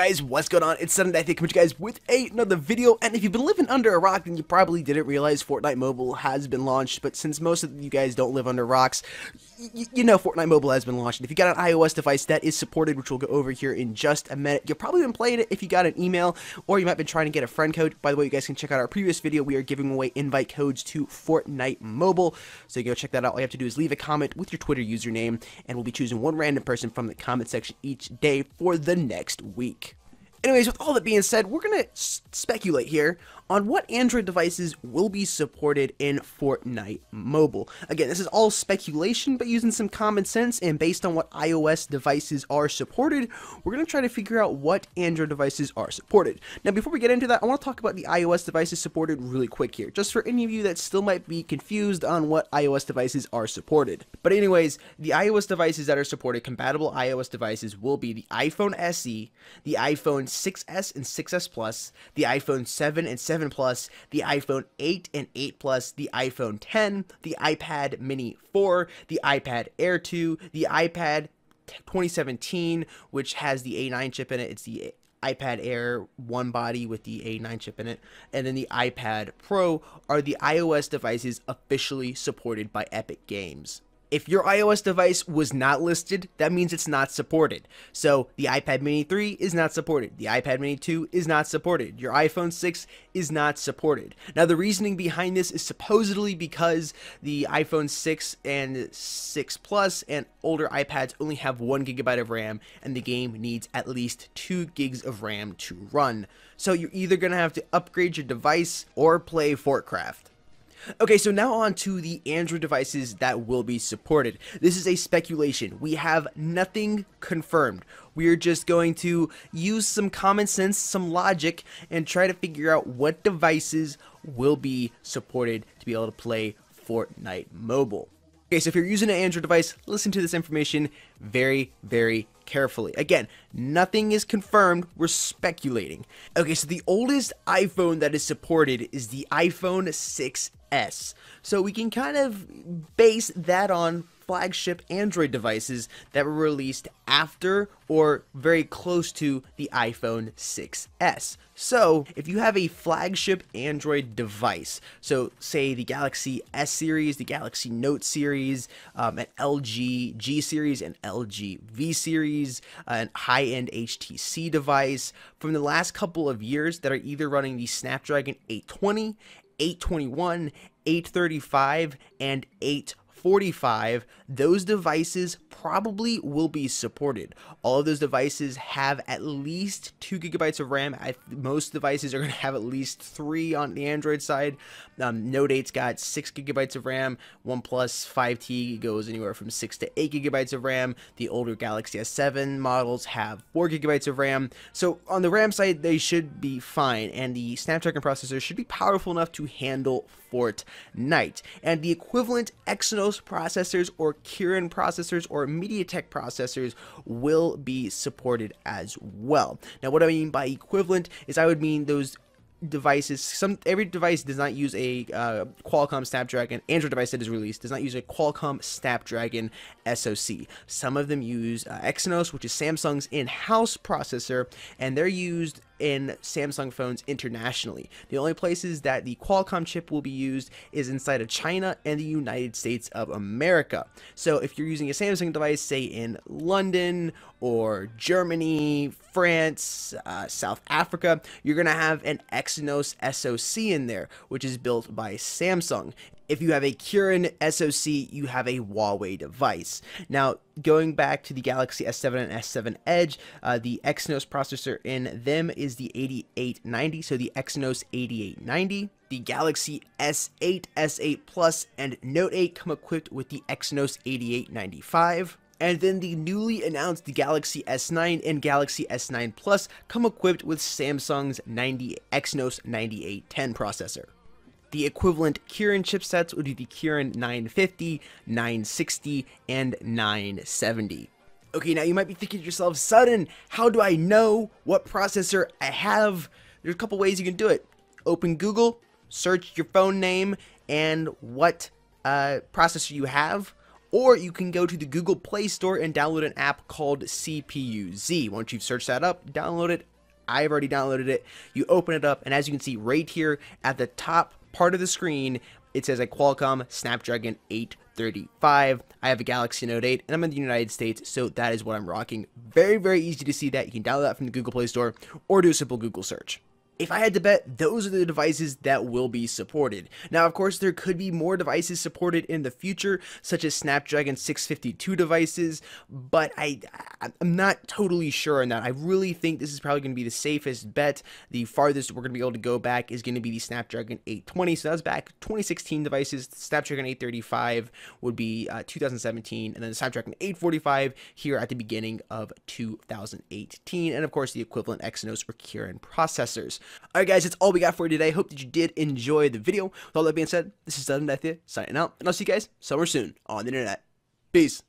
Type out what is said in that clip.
guys, what's going on? It's Sunday. Thank you guys with another video. And if you've been living under a rock, then you probably didn't realize Fortnite Mobile has been launched. But since most of you guys don't live under rocks, you know Fortnite Mobile has been launched. And if you got an iOS device that is supported, which we'll go over here in just a minute, you've probably been playing it if you got an email, or you might have been trying to get a friend code. By the way, you guys can check out our previous video. We are giving away invite codes to Fortnite Mobile, so you go check that out. All you have to do is leave a comment with your Twitter username, and we'll be choosing one random person from the comment section each day for the next week. Anyways, with all that being said, we're going to speculate here on what Android devices will be supported in Fortnite Mobile. Again, this is all speculation, but using some common sense, and based on what iOS devices are supported, we're going to try to figure out what Android devices are supported. Now, before we get into that, I want to talk about the iOS devices supported really quick here, just for any of you that still might be confused on what iOS devices are supported. But anyways, the iOS devices that are supported, compatible iOS devices, will be the iPhone SE, the iPhone 6S and 6S Plus, the iPhone 7 and 7 Plus, the iPhone 8 and 8 Plus, the iPhone 10, the iPad Mini 4, the iPad Air 2, the iPad 2017, which has the A9 chip in it. It's the iPad Air one body with the A9 chip in it, and then the iPad Pro are the iOS devices officially supported by Epic Games. If your iOS device was not listed, that means it's not supported. So the iPad Mini 3 is not supported. The iPad Mini 2 is not supported. Your iPhone 6 is not supported. Now, the reasoning behind this is supposedly because the iPhone 6 and 6 Plus and older iPads only have 1 GB of RAM, and the game needs at least 2 gigs of RAM to run. So you're either going to have to upgrade your device or play Fortcraft. Okay, so now on to the Android devices that will be supported. This is a speculation. We have nothing confirmed. We are just going to use some common sense, some logic, and try to figure out what devices will be supported to be able to play Fortnite Mobile. Okay, so if you're using an Android device, listen to this information very, very carefully. Again, nothing is confirmed, we're speculating. Okay, so the oldest iPhone that is supported is the iPhone 6S. So we can kind of base that on flagship Android devices that were released after or very close to the iPhone 6S. So if you have a flagship Android device, so say the Galaxy S series, the Galaxy Note series, an LG G series, an LG V series, an high-end HTC device from the last couple of years that are either running the Snapdragon 820, 821, 835, and 845, those devices probably will be supported. All of those devices have at least 2 GB of RAM. Most devices are going to have at least 3 on the Android side. Note 8's got 6 GB of RAM. OnePlus 5T goes anywhere from 6 to 8 GB of RAM. The older Galaxy S7 models have 4 GB of RAM. So on the RAM side, they should be fine, and the Snapdragon processor should be powerful enough to handle Fortnite. And the equivalent Exynos processors or Kirin processors or MediaTek processors will be supported as well. Now, what I mean by equivalent is I would mean those devices, every device does not use a Qualcomm Snapdragon. Android device that is released does not use a Qualcomm Snapdragon SoC. Some of them use Exynos, which is Samsung's in-house processor, and they're used in Samsung phones internationally. The only places that the Qualcomm chip will be used is inside of China and the United States of America. So if you're using a Samsung device, say in London or Germany, France, South Africa, you're going to have an Exynos SoC in there, which is built by Samsung. If you have a Kirin SoC, you have a Huawei device. Now, going back to the Galaxy S7 and S7 Edge, the Exynos processor in them is the 8890, so the Exynos 8890. The Galaxy S8, S8 Plus, and Note 8 come equipped with the Exynos 8895. And then the newly announced Galaxy S9 and Galaxy S9 Plus come equipped with Samsung's Exynos 9810 processor. The equivalent Kirin chipsets would be the Kirin 950, 960, and 970. Okay, now you might be thinking to yourself, Sudden, how do I know what processor I have? There's a couple ways you can do it. Open Google, search your phone name and what processor you have, or you can go to the Google Play Store and download an app called CPU-Z. Once you've searched that up, download it, I've already downloaded it. You open it up, and as you can see right here at the top part of the screen, it says a Qualcomm Snapdragon 835. I have a Galaxy Note 8, and I'm in the United States, so that is what I'm rocking. Very, very easy to see that. You can download that from the Google Play Store or do a simple Google search. If I had to bet, those are the devices that will be supported. Now, of course, there could be more devices supported in the future, such as Snapdragon 652 devices, but I'm not totally sure on that. I really think this is probably going to be the safest bet. The farthest we're going to be able to go back is going to be the Snapdragon 820, so that's back 2016 devices. The Snapdragon 835 would be 2017, and then the Snapdragon 845 here at the beginning of 2018, and of course, the equivalent Exynos or Kirin processors. Alright guys, that's all we got for you today. Hope that you did enjoy the video. With all that being said, this is Sudden Death here, signing out, and I'll see you guys somewhere soon on the internet. Peace.